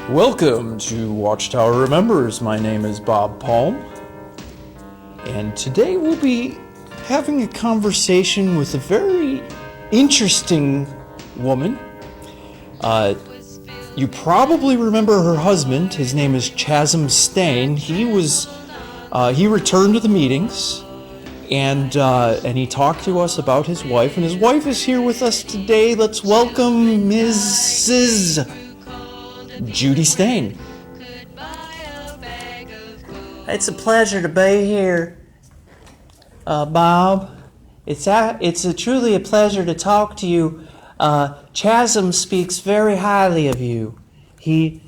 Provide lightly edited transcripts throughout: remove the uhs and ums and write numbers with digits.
Welcome to WatchTower Remembers. My name is Bob Palm, and today we'll be having a conversation with a very interesting woman. You probably remember her husband. His name is Chasm Stain. He returned to the meetings, and he talked to us about his wife, and his wife is here with us today. Let's welcome Mrs. Judy Stain. It's a pleasure to be here, Bob. It's truly a pleasure to talk to you. Chasm speaks very highly of you. He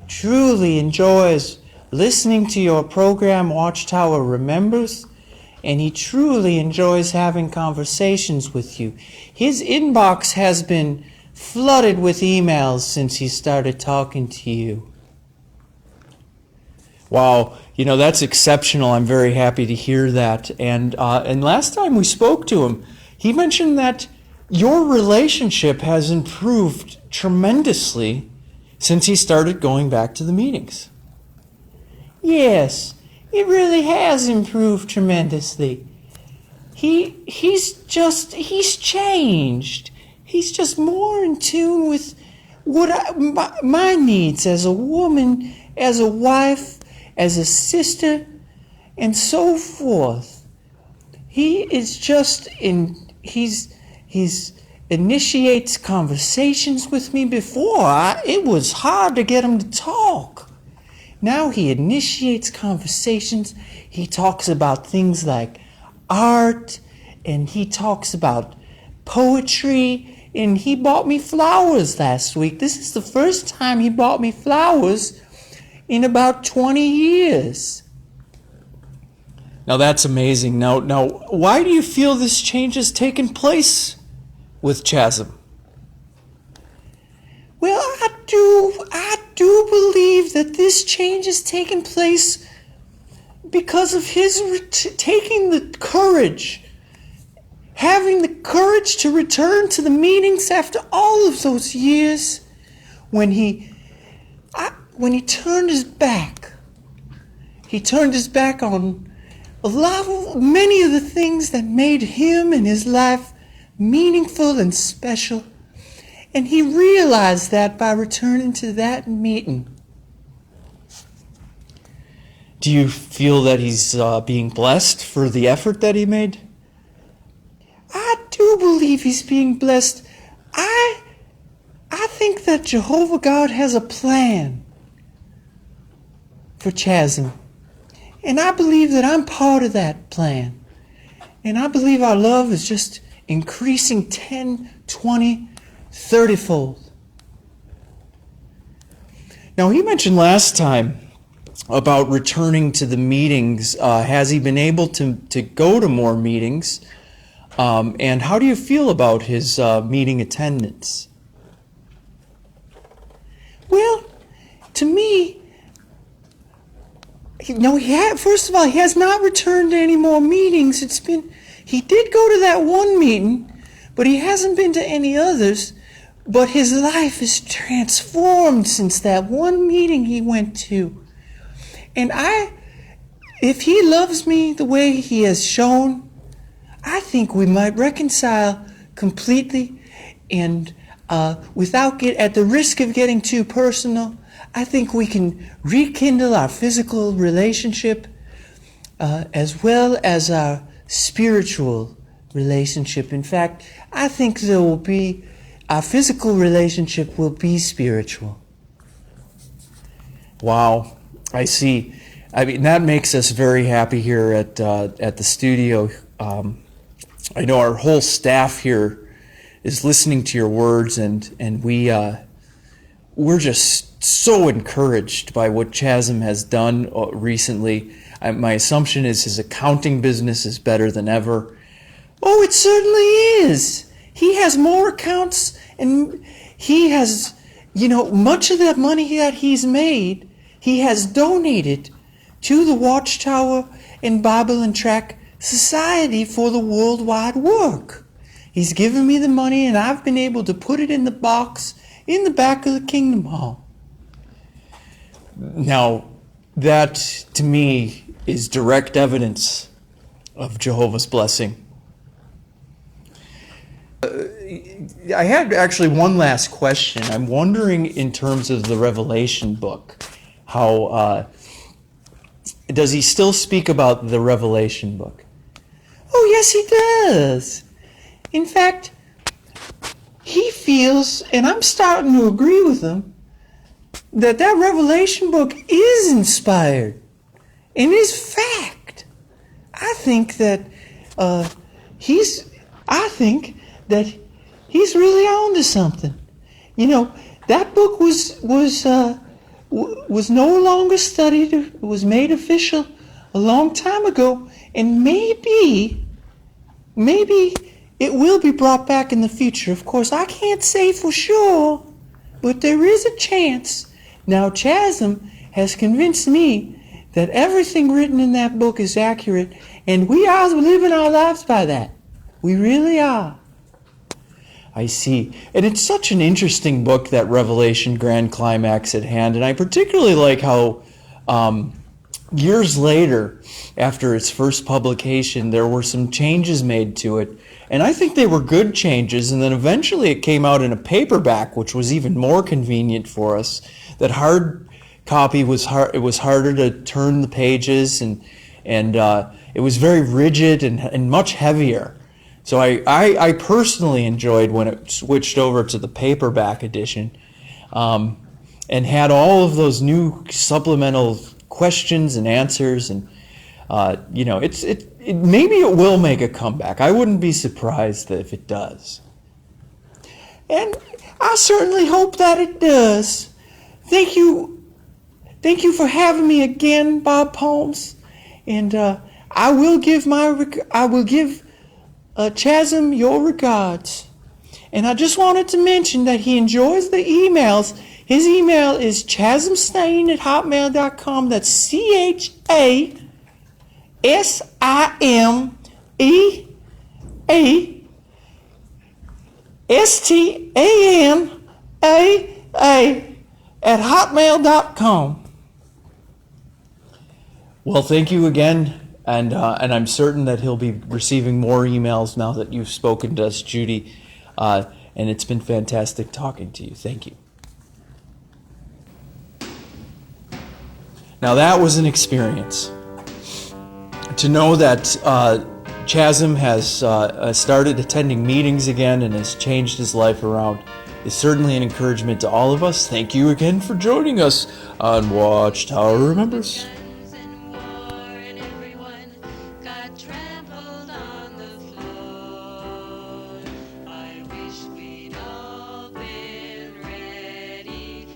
truly enjoys listening to your program, WatchTower Remembers, and he truly enjoys having conversations with you. His inbox has been flooded with emails since he started talking to you. Wow, that's exceptional. I'm very happy to hear that. And last time we spoke to him, he mentioned that your relationship has improved tremendously since he started going back to the meetings. Yes, it really has improved tremendously. He's changed. He's just more in tune with my needs as a woman, as a wife, as a sister, and so forth. He initiates conversations with me. Before, it was hard to get him to talk. Now he initiates conversations. He talks about things like art, and he talks about poetry, and he bought me flowers last week. This is the first time he bought me flowers in about 20 years. Now that's amazing. Now, why do you feel this change has taken place with Chasm? Well, I do believe that this change has taken place because of his taking the courage, having the courage to return to the meetings after all of those years when he turned his back. He turned his back on many of the things that made him and his life meaningful and special. And he realized that by returning to that meeting. Do you feel that he's being blessed for the effort that he made? I do believe he's being blessed. I think that Jehovah God has a plan for Chasm. And I believe that I'm part of that plan. And I believe our love is just increasing 10, 20, 30-fold. Now, he mentioned last time about returning to the meetings. Has he been able to go to more meetings? And how do you feel about his meeting attendance? Well, to me, first of all, he has not returned to any more meetings. He did go to that one meeting, but he hasn't been to any others. But his life is transformed since that one meeting he went to. And if he loves me the way he has shown, I think we might reconcile completely, and at the risk of getting too personal, I think we can rekindle our physical relationship as well as our spiritual relationship. In fact, I think our physical relationship will be spiritual. Wow, I see. I mean, that makes us very happy here at the studio. I know our whole staff here is listening to your words, and we're just so encouraged by what Chasm has done recently. My assumption is his accounting business is better than ever. Oh, it certainly is. He has more accounts, and he has, much of that money that he's made, he has donated to the WatchTower and Bible and Tract Society for the worldwide work. He's given me the money, and I've been able to put it in the box in the back of the Kingdom Hall. Now, that to me is direct evidence of Jehovah's blessing. I had actually one last question. I'm wondering, in terms of the Revelation book, how does he still speak about the Revelation book? Oh, yes, he does. In fact, he feels, and I'm starting to agree with him, that Revelation book is inspired and is fact. I think that he's really on to something. You know, that book was no longer studied. It was made official a long time ago, and maybe it will be brought back in the future. Of course, I can't say for sure, but there is a chance. Now, Chasm has convinced me that everything written in that book is accurate, and we are living our lives by that. We really are. I see. And it's such an interesting book, that Revelation Grand Climax at Hand. And I particularly like how years later, after its first publication, there were some changes made to it. And I think they were good changes. And then eventually it came out in a paperback, which was even more convenient for us. That hard copy was hard. It was harder to turn the pages, and it was very rigid and much heavier. So I personally enjoyed when it switched over to the paperback edition, and had all of those new supplemental questions and answers, and maybe it will make a comeback. I wouldn't be surprised if it does. And I certainly hope that it does. Thank you for having me again, Bob Holmes. And I will give Chasm your regards. And I just wanted to mention that he enjoys the emails. His email is chasmstain@hotmail.com. That's CHASMEASTANAA@hotmail.com. Well, thank you again. And I'm certain that he'll be receiving more emails now that you've spoken to us, Judy. And it's been fantastic talking to you. Thank you. Now, that was an experience. To know that Chasm has started attending meetings again and has changed his life around is certainly an encouragement to all of us. Thank you again for joining us on WatchTower Remembers.